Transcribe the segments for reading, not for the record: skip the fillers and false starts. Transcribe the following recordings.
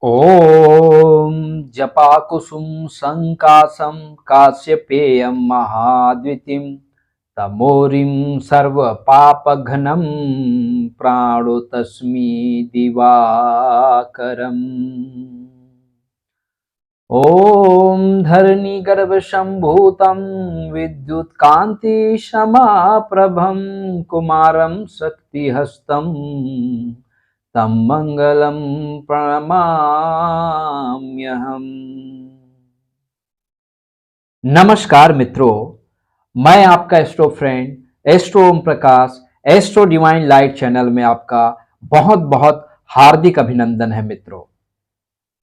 ॐ जपाकुसुम संकासं काश्यपेयं महाद्युतिं तमोरिं सर्वपापघ्नं प्राणो तस्मै दिवाकरम्। ॐ धरणिगर्भसम्भूतं विद्युत्कान्तिशमाप्रभं कुमारं शक्तिहस्तं तं मंगलम प्रणमाम्यहम्। नमस्कार मित्रों, मैं आपका astro friend astro Om Prakash astro divine light channel में आपका बहुत बहुत हार्दिक अभिनंदन है मित्रों।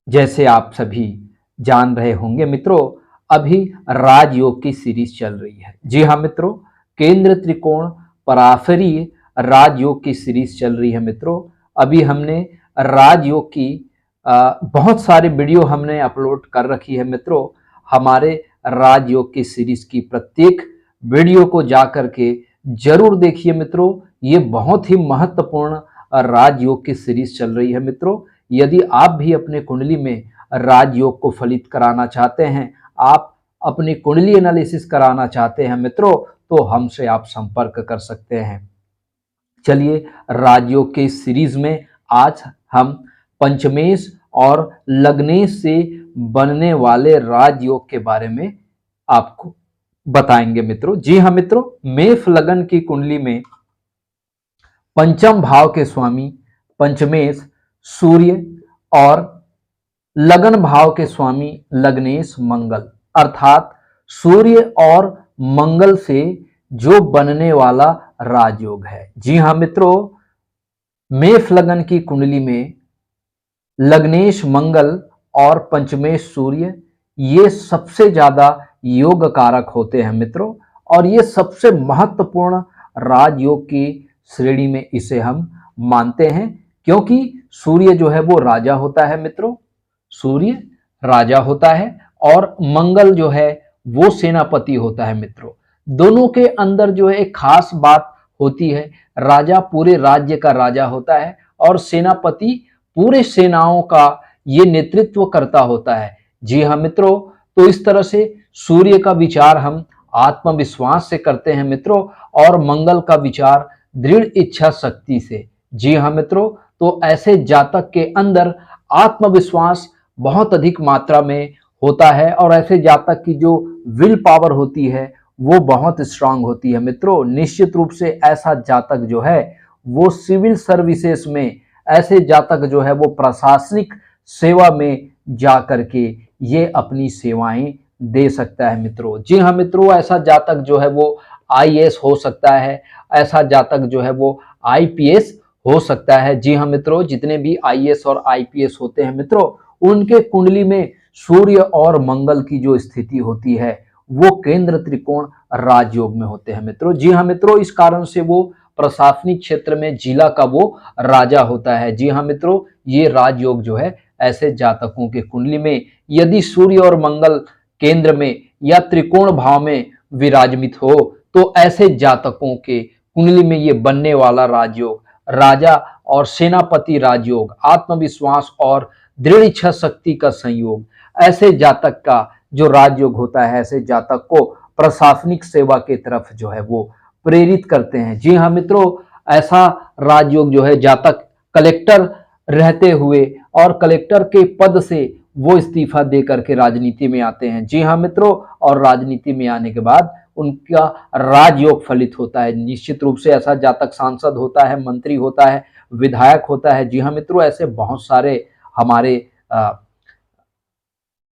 जैसे आप सभी जान रहे होंगे मित्रों, अभी राजयोग की सीरीज चल रही है। जी हाँ मित्रों, केंद्र त्रिकोण पराफरी राजयोग की सीरीज चल रही है मित्रों। अभी हमने राजयोग की बहुत सारे वीडियो हमने अपलोड कर रखी है मित्रों। हमारे राजयोग की सीरीज की प्रत्येक वीडियो को जा करके जरूर देखिए मित्रों। ये बहुत ही महत्वपूर्ण राजयोग की सीरीज चल रही है मित्रों। यदि आप भी अपने कुंडली में राजयोग को फलित कराना चाहते हैं, आप अपनी कुंडली एनालिसिस कराना चाहते हैं मित्रों, तो हमसे आप संपर्क कर सकते हैं। चलिए, राजयोग के इस सीरीज में आज हम पंचमेश और लग्नेश से बनने वाले राजयोग के बारे में आपको बताएंगे मित्रों। जी हाँ मित्रों, मेष लग्न की कुंडली में पंचम भाव के स्वामी पंचमेश सूर्य और लग्न भाव के स्वामी लग्नेश मंगल, अर्थात सूर्य और मंगल से जो बनने वाला राजयोग है। जी हाँ मित्रों, मेष लग्न की कुंडली में लग्नेश मंगल और पंचमेश सूर्य ये सबसे ज्यादा योग कारक होते हैं मित्रों, और ये सबसे महत्वपूर्ण राजयोग की श्रेणी में इसे हम मानते हैं, क्योंकि सूर्य जो है वो राजा होता है मित्रों। सूर्य राजा होता है और मंगल जो है वो सेनापति होता है मित्रों। दोनों के अंदर जो है एक खास बात होती है, राजा पूरे राज्य का राजा होता है और सेनापति पूरे सेनाओं का ये नेतृत्व करता होता है। जी हाँ मित्रों, तो इस तरह से सूर्य का विचार हम आत्मविश्वास से करते हैं मित्रों, और मंगल का विचार दृढ़ इच्छा शक्ति से। जी हाँ मित्रों, तो ऐसे जातक के अंदर आत्मविश्वास बहुत अधिक मात्रा में होता है और ऐसे जातक की जो विल पावर होती है वो बहुत स्ट्रांग होती है मित्रों। निश्चित रूप से ऐसा जातक जो है वो सिविल सर्विसेज में, ऐसे जातक जो है वो प्रशासनिक सेवा में जा करके ये अपनी सेवाएं दे सकता है मित्रों। जी हाँ मित्रों, ऐसा जातक जो है वो आईएएस हो सकता है, ऐसा जातक जो है वो आईपीएस हो सकता है। जी हाँ मित्रों, जितने भी आईएएस और आईपीएस होते हैं मित्रों, उनके कुंडली में सूर्य और मंगल की जो स्थिति होती है वो केंद्र त्रिकोण राजयोग में होते हैं मित्रों। जी हाँ मित्रों, इस कारण से वो प्रशासनिक क्षेत्र में जिला का वो राजा होता है। जी हाँ मित्रों, ये राजयोग जो है ऐसे जातकों के कुंडली में यदि सूर्य और मंगल केंद्र में या त्रिकोण भाव में विराजमित हो, तो ऐसे जातकों के कुंडली में ये बनने वाला राजयोग, राजा और सेनापति राजयोग, आत्मविश्वास और दृढ़ इच्छा शक्ति का संयोग, ऐसे जातक का जो राजयोग होता है, ऐसे जातक को प्रशासनिक सेवा के तरफ जो है वो प्रेरित करते हैं। जी हाँ मित्रों, ऐसा राजयोग जो है जातक कलेक्टर रहते हुए और कलेक्टर के पद से वो इस्तीफा दे करके राजनीति में आते हैं। जी हाँ मित्रों, और राजनीति में आने के बाद उनका राजयोग फलित होता है। निश्चित रूप से ऐसा जातक सांसद होता है, मंत्री होता है, विधायक होता है। जी हाँ मित्रों, ऐसे बहुत सारे हमारे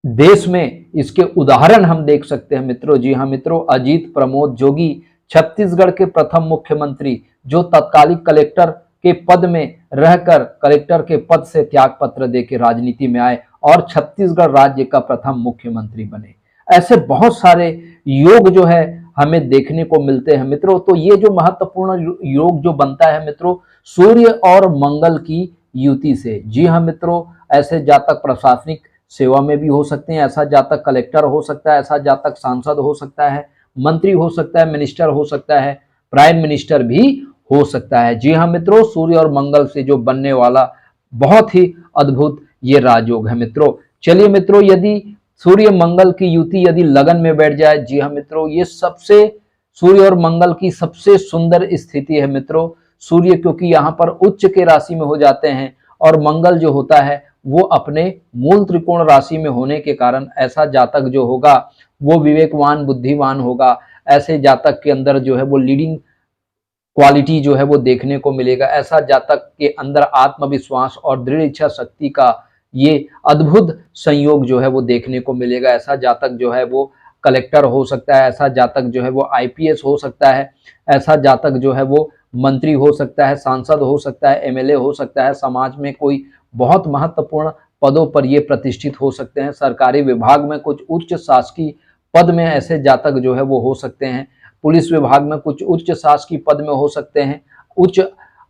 देश में इसके उदाहरण हम देख सकते हैं मित्रों। जी हाँ मित्रों, अजीत प्रमोद जोगी छत्तीसगढ़ के प्रथम मुख्यमंत्री, जो तत्कालिक कलेक्टर के पद में रहकर कलेक्टर के पद से त्याग पत्र देकर राजनीति में आए और छत्तीसगढ़ राज्य का प्रथम मुख्यमंत्री बने। ऐसे बहुत सारे योग जो है हमें देखने को मिलते हैं मित्रों। तो ये जो महत्वपूर्ण योग जो बनता है मित्रों, सूर्य और मंगल की युति से। जी हाँ मित्रों, ऐसे जातक प्रशासनिक सेवा में भी हो सकते हैं, ऐसा जातक कलेक्टर हो सकता है, ऐसा जातक सांसद हो सकता है, मंत्री हो सकता है, मिनिस्टर हो सकता है, प्राइम मिनिस्टर भी हो सकता है। जी हाँ मित्रों, सूर्य और मंगल से जो बनने वाला बहुत ही अद्भुत ये राजयोग है मित्रों। चलिए मित्रों, यदि सूर्य मंगल की युति यदि लगन में बैठ जाए, जी हाँ मित्रों, ये सबसे सूर्य और मंगल की सबसे सुंदर स्थिति है मित्रों। सूर्य क्योंकि यहाँ पर उच्च के राशि में हो जाते हैं और मंगल जो होता है वो अपने मूल त्रिकोण राशि में होने के कारण ऐसा जातक जो होगा वो विवेकवान बुद्धिमान होगा। ऐसे जातक के अंदर जो है वो लीडिंग क्वालिटी जो है वो देखने को मिलेगा। ऐसा जातक के अंदर आत्मविश्वास और दृढ़ इच्छा शक्ति का ये अद्भुत संयोग जो है वो देखने को मिलेगा। ऐसा जातक जो है वो कलेक्टर हो सकता है, ऐसा जातक जो है वो आईपीएस हो सकता है, ऐसा जातक जो है वो मंत्री हो सकता है, सांसद हो सकता है, एमएलए हो सकता है, समाज में कोई बहुत महत्वपूर्ण पदों पर ये प्रतिष्ठित हो सकते हैं, सरकारी विभाग में कुछ उच्च शासकीय पद में ऐसे जातक जो है वो हो सकते हैं, पुलिस विभाग में कुछ उच्च शासकीय पद में हो सकते हैं, उच्च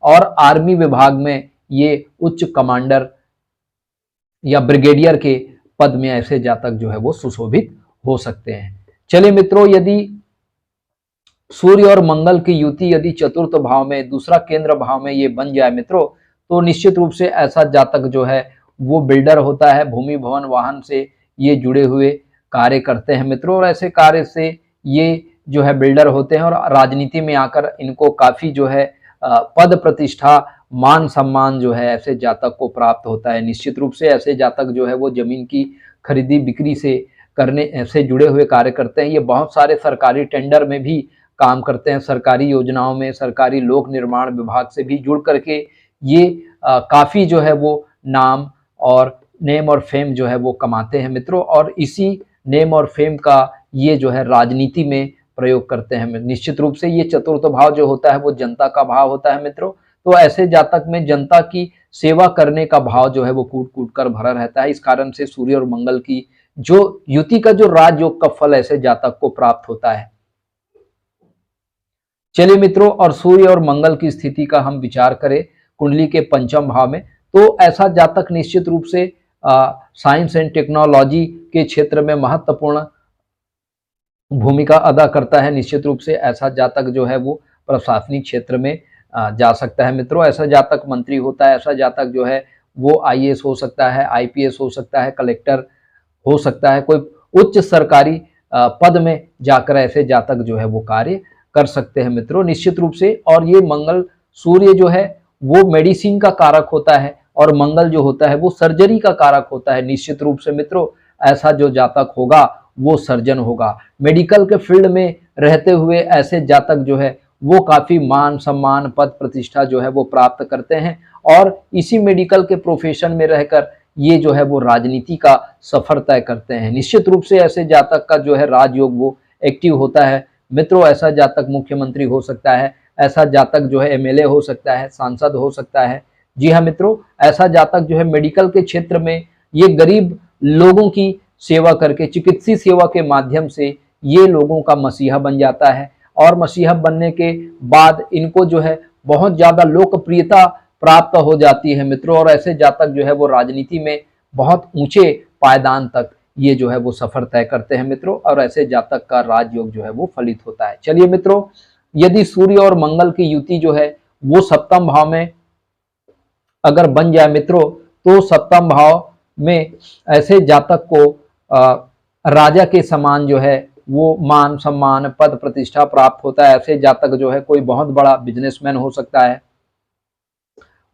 और आर्मी विभाग में ये उच्च कमांडर या ब्रिगेडियर के पद में ऐसे जातक जो है वो सुशोभित हो सकते हैं। चलिए मित्रों, यदि सूर्य और मंगल की युति यदि चतुर्थ भाव में, दूसरा केंद्र भाव में ये बन जाए मित्रों, तो निश्चित रूप से ऐसा जातक जो है वो बिल्डर होता है, भूमि भवन वाहन से ये जुड़े हुए कार्य करते हैं मित्रों, और ऐसे कार्य से ये जो है बिल्डर होते हैं और राजनीति में आकर इनको काफी जो है पद प्रतिष्ठा मान सम्मान जो है ऐसे जातक को प्राप्त होता है। निश्चित रूप से ऐसे जातक जो है वो जमीन की खरीदी बिक्री से करने से जुड़े हुए कार्य करते हैं। ये बहुत सारे सरकारी टेंडर में भी काम करते हैं, सरकारी योजनाओं में, सरकारी लोक निर्माण विभाग से भी जुड़ करके ये काफी जो है वो नाम और नेम और फेम जो है वो कमाते हैं मित्रों, और इसी नेम और फेम का ये जो है राजनीति में प्रयोग करते हैं। निश्चित रूप से ये चतुर्थ भाव जो होता है वो जनता का भाव होता है मित्रों, तो ऐसे जातक में जनता की सेवा करने का भाव जो है वो कूट कूट कर भरा रहता है। इस कारण से सूर्य और मंगल की जो युति का जो राजयोग का फल ऐसे जातक को प्राप्त होता है। चलिए मित्रों, और सूर्य और मंगल की स्थिति का हम विचार करें कुंडली के पंचम भाव में, तो ऐसा जातक निश्चित रूप से साइंस एंड टेक्नोलॉजी के क्षेत्र में महत्वपूर्ण भूमिका अदा करता है। निश्चित रूप से ऐसा जातक जो है वो प्रशासनिक क्षेत्र में जा सकता है मित्रों। ऐसा जातक मंत्री होता है, ऐसा जातक जो है वो आईएएस हो सकता है, आईपीएस हो सकता है, कलेक्टर हो सकता है, कोई उच्च सरकारी पद में जाकर ऐसे जातक जो है वो कार्य कर सकते हैं मित्रों, निश्चित रूप से। और ये मंगल सूर्य जो है वो मेडिसिन का कारक होता है और मंगल जो होता है वो सर्जरी का कारक होता है। निश्चित रूप से मित्रों ऐसा जो जातक होगा वो सर्जन होगा। मेडिकल के फील्ड में रहते हुए ऐसे जातक जो है वो काफी मान सम्मान पद प्रतिष्ठा जो है वो प्राप्त करते हैं, और इसी मेडिकल के प्रोफेशन में रहकर ये जो है वो राजनीति का सफर तय करते हैं। निश्चित रूप से ऐसे जातक का जो है राजयोग वो एक्टिव होता है मित्रों। ऐसा जातक मुख्यमंत्री हो सकता है, ऐसा जातक जो है एमएलए हो सकता है, सांसद हो सकता है। जी हाँ मित्रों, ऐसा जातक जो है मेडिकल के क्षेत्र में ये गरीब लोगों की सेवा करके, चिकित्सीय सेवा के माध्यम से ये लोगों का मसीहा बन जाता है, और मसीहा बनने के बाद इनको जो है बहुत ज्यादा लोकप्रियता प्राप्त हो जाती है मित्रों, और ऐसे जातक जो है वो राजनीति में बहुत ऊंचे पायदान तक ये जो है वो सफर तय करते हैं मित्रों, और ऐसे जातक का राजयोग जो है वो फलित होता है। चलिए मित्रों, यदि सूर्य और मंगल की युति जो है वो सप्तम भाव में अगर बन जाए मित्रों, तो सप्तम भाव में ऐसे जातक को राजा के समान जो है वो मान सम्मान पद प्रतिष्ठा प्राप्त होता है। ऐसे जातक जो है कोई बहुत बड़ा बिजनेसमैन हो सकता है,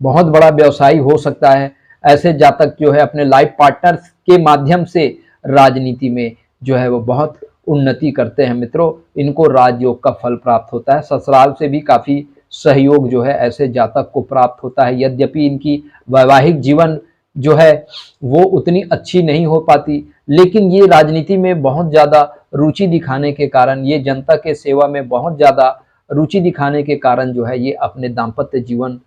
बहुत बड़ा व्यवसायी हो सकता है। ऐसे जातक जो है अपने लाइफ पार्टनर के माध्यम से राजनीति में जो है वो बहुत उन्नति करते हैं मित्रों। इनको राजयोग का फल प्राप्त होता है। ससुराल से भी काफी सहयोग जो है ऐसे जातक को प्राप्त होता है। यद्यपि इनकी वैवाहिक जीवन जो है वो उतनी अच्छी नहीं हो पाती, लेकिन ये राजनीति में बहुत ज्यादा रुचि दिखाने के कारण, ये जनता के सेवा में बहुत ज्यादा रुचि दिखाने के कारण जो है ये अपने दाम्पत्य जीवन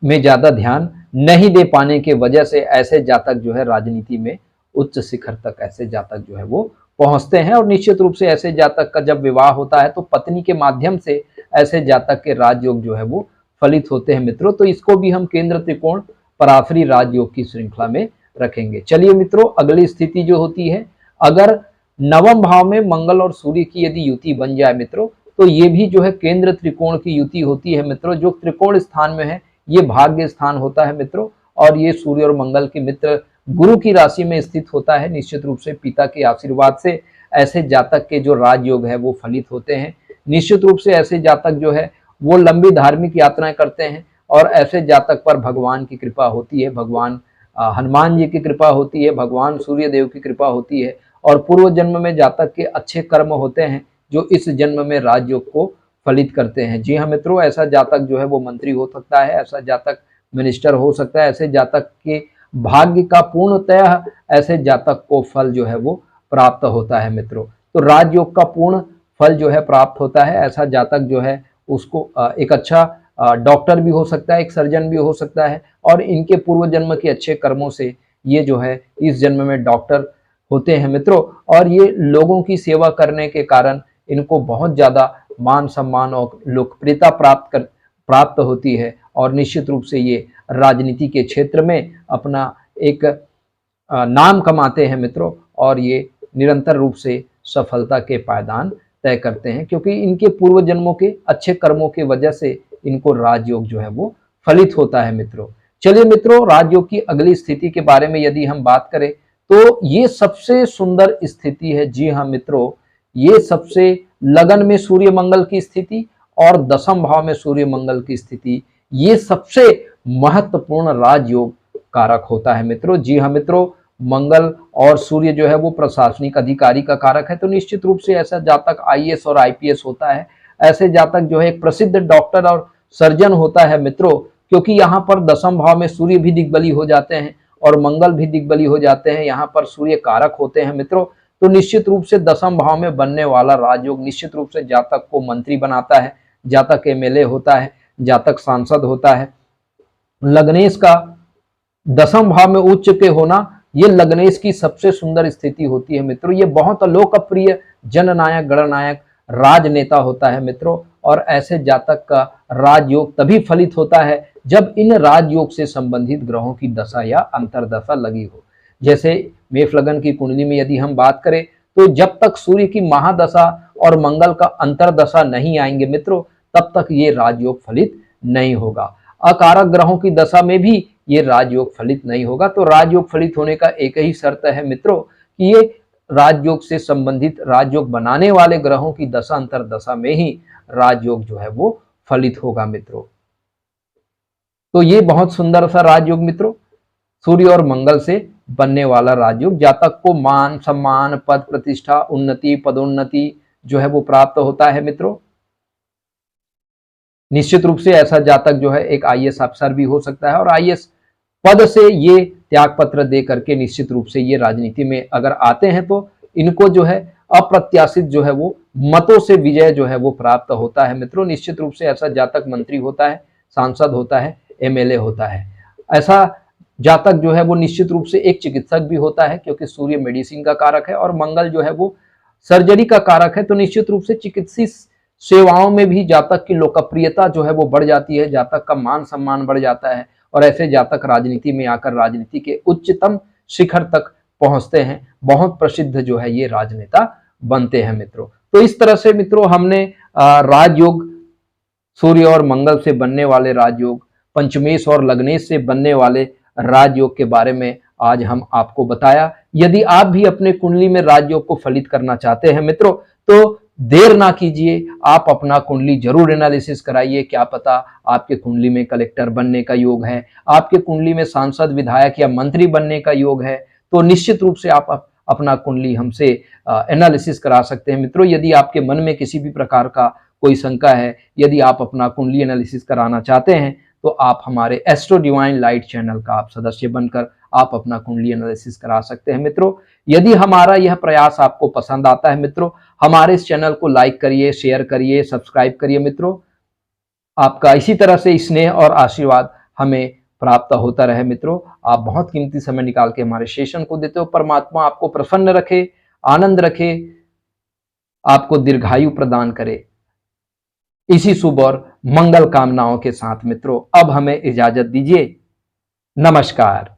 में ज्यादा ध्यान नहीं दे पाने के वजह से ऐसे जातक जो है राजनीति में उच्च शिखर तक ऐसे जातक जो है वो पहुंचते हैं। और निश्चित रूप से ऐसे जातक का जब विवाह होता है तो पत्नी के माध्यम से ऐसे जातक के राजयोग जो है वो फलित होते हैं मित्रों। तो इसको भी हम केंद्र त्रिकोण पराफरी राजयोग की श्रृंखला में रखेंगे। चलिए मित्रों, अगली स्थिति जो होती है, अगर नवम भाव में मंगल और सूर्य की यदि युति बन जाए मित्रों, तो ये भी जो है केंद्र त्रिकोण की युति होती है मित्रों। जो त्रिकोण स्थान में है ये भाग्य स्थान होता है मित्रों, और ये सूर्य और मंगल के मित्र गुरु की राशि में स्थित होता है। निश्चित रूप से पिता के आशीर्वाद से ऐसे जातक के जो राजयोग है वो फलित होते हैं। निश्चित रूप से ऐसे जातक जो है वो लंबी धार्मिक यात्राएं करते हैं और ऐसे जातक पर भगवान की कृपा होती है, भगवान हनुमान जी की कृपा होती है, भगवान सूर्य देव की कृपा होती है और पूर्व जन्म में जातक के अच्छे कर्म होते हैं जो इस जन्म में राजयोग को फलित करते हैं। जी हाँ मित्रों, ऐसा जातक जो है वो मंत्री हो सकता है, ऐसा जातक मिनिस्टर हो सकता है, ऐसे जातक के भाग्य का पूर्णतः ऐसे जातक को फल जो है वो प्राप्त होता है मित्रों। तो राजयोग का पूर्ण फल जो है प्राप्त होता है। ऐसा जातक जो है उसको एक अच्छा डॉक्टर भी हो सकता है, एक सर्जन भी हो सकता है और इनके पूर्व जन्म के अच्छे कर्मों से ये जो है इस जन्म में डॉक्टर होते हैं मित्रों। और ये लोगों की सेवा करने के कारण इनको बहुत ज़्यादा मान सम्मान और लोकप्रियता प्राप्त होती है और निश्चित रूप से ये राजनीति के क्षेत्र में अपना एक नाम कमाते हैं मित्रों और ये निरंतर रूप से सफलता के पायदान तय करते हैं क्योंकि इनके पूर्व जन्मों के अच्छे कर्मों की वजह से इनको राजयोग जो है वो फलित होता है मित्रों। चलिए मित्रों, राजयोग की अगली स्थिति के बारे में यदि हम बात करें तो ये सबसे सुंदर स्थिति है। जी हाँ मित्रों, ये सबसे लगन में सूर्य मंगल की स्थिति और दशम भाव में सूर्य मंगल की स्थिति, ये सबसे महत्वपूर्ण राजयोग कारक होता है मित्रों। जी हाँ मित्रों, मंगल और सूर्य जो है वो प्रशासनिक अधिकारी का कारक है, तो निश्चित रूप से ऐसा जातक आईएएस और आईपीएस होता है। ऐसे जातक जो है एक प्रसिद्ध डॉक्टर और सर्जन होता है मित्रों, क्योंकि यहाँ पर दशम भाव में सूर्य भी दिग्बली हो जाते हैं और मंगल भी दिग्बली हो जाते हैं, यहाँ पर सूर्य कारक होते हैं मित्रों। तो निश्चित रूप से दशम भाव में बनने वाला राजयोग निश्चित रूप से जातक को मंत्री बनाता है, जातक एमएलए होता है, जातक सांसद होता है। लग्नेश का दशम भाव में उच्च के होना, ये लग्नेश की सबसे सुंदर स्थिति होती है मित्रों। ये बहुत लोकप्रिय जननायक गणनायक राजनेता होता है मित्रों और ऐसे जातक का राजयोग तभी फलित होता है जब इन राजयोग से संबंधित ग्रहों की दशा या अंतरदशा लगी हो। जैसे मेष लग्न की कुंडली में यदि हम बात करें तो जब तक सूर्य की महादशा और मंगल का अंतरदशा नहीं आएंगे मित्रों, तब तक ये राजयोग फलित नहीं होगा। अकारक ग्रहों की दशा में भी ये राजयोग फलित नहीं होगा। तो राजयोग फलित होने का एक ही शर्त है मित्रों कि ये राजयोग से संबंधित राजयोग बनाने वाले ग्रहों की दशा अंतरदशा में ही राजयोग जो है वो फलित होगा मित्रों। तो ये बहुत सुंदर सा राजयोग मित्रों, सूर्य और मंगल से बनने वाला राजयोग, जातक को मान सम्मान पद प्रतिष्ठा उन्नति पदोन्नति जो है वो प्राप्त होता है मित्रों। निश्चित रूप से ऐसा जातक जो है एक आईएएस अफसर भी हो सकता है और आईएएस पद से ये त्याग पत्र दे करके निश्चित रूप से ये राजनीति में अगर आते हैं तो इनको जो है अप्रत्याशित जो है वो मतों से विजय जो है वो प्राप्त होता है मित्रों। निश्चित रूप से ऐसा जातक मंत्री होता है, सांसद होता है, एमएलए होता है। ऐसा जातक जो है वो निश्चित रूप से एक चिकित्सक भी होता है क्योंकि सूर्य मेडिसिन का कारक है और मंगल जो है वो सर्जरी का कारक है। तो निश्चित रूप से चिकित्सीय सेवाओं में भी जातक की लोकप्रियता जो है वो बढ़ जाती है, जातक का मान सम्मान बढ़ जाता है और ऐसे जातक राजनीति में आकर राजनीति के उच्चतम शिखर तक पहुंचते हैं, बहुत प्रसिद्ध जो है ये राजनेता बनते हैं मित्रों। तो इस तरह से मित्रों हमने राजयोग, सूर्य और मंगल से बनने वाले राजयोग, पंचमेश और लग्नेश से बनने वाले राजयोग के बारे में आज हम आपको बताया। यदि आप भी अपने कुंडली में राजयोग को फलित करना चाहते हैं मित्रों तो देर ना कीजिए, आप अपना कुंडली जरूर एनालिसिस कराइए। क्या पता आपके कुंडली में कलेक्टर बनने का योग है, आपके कुंडली में सांसद विधायक या मंत्री बनने का योग है, तो निश्चित रूप से आप अपना कुंडली हमसे एनालिसिस करा सकते हैं मित्रों। यदि आपके मन में किसी भी प्रकार का कोई शंका है, यदि आप अपना कुंडली एनालिसिस कराना चाहते हैं तो आप हमारे एस्ट्रो डिवाइन लाइट चैनल का आप सदस्य बनकर आप अपना कुंडली एनालिसिस करा सकते हैं मित्रों। यदि हमारा यह प्रयास आपको पसंद आता है मित्रों, हमारे इस चैनल को लाइक करिए, शेयर करिए, सब्सक्राइब करिए मित्रों। आपका इसी तरह से स्नेह और आशीर्वाद हमें प्राप्त होता रहे मित्रों। आप बहुत कीमती समय निकाल के हमारे सेशन को देते हो। परमात्मा आपको प्रसन्न रखे, आनंद रखे, आपको दीर्घायु प्रदान करे। इसी शुभ और मंगल कामनाओं के साथ मित्रों अब हमें इजाजत दीजिए। नमस्कार।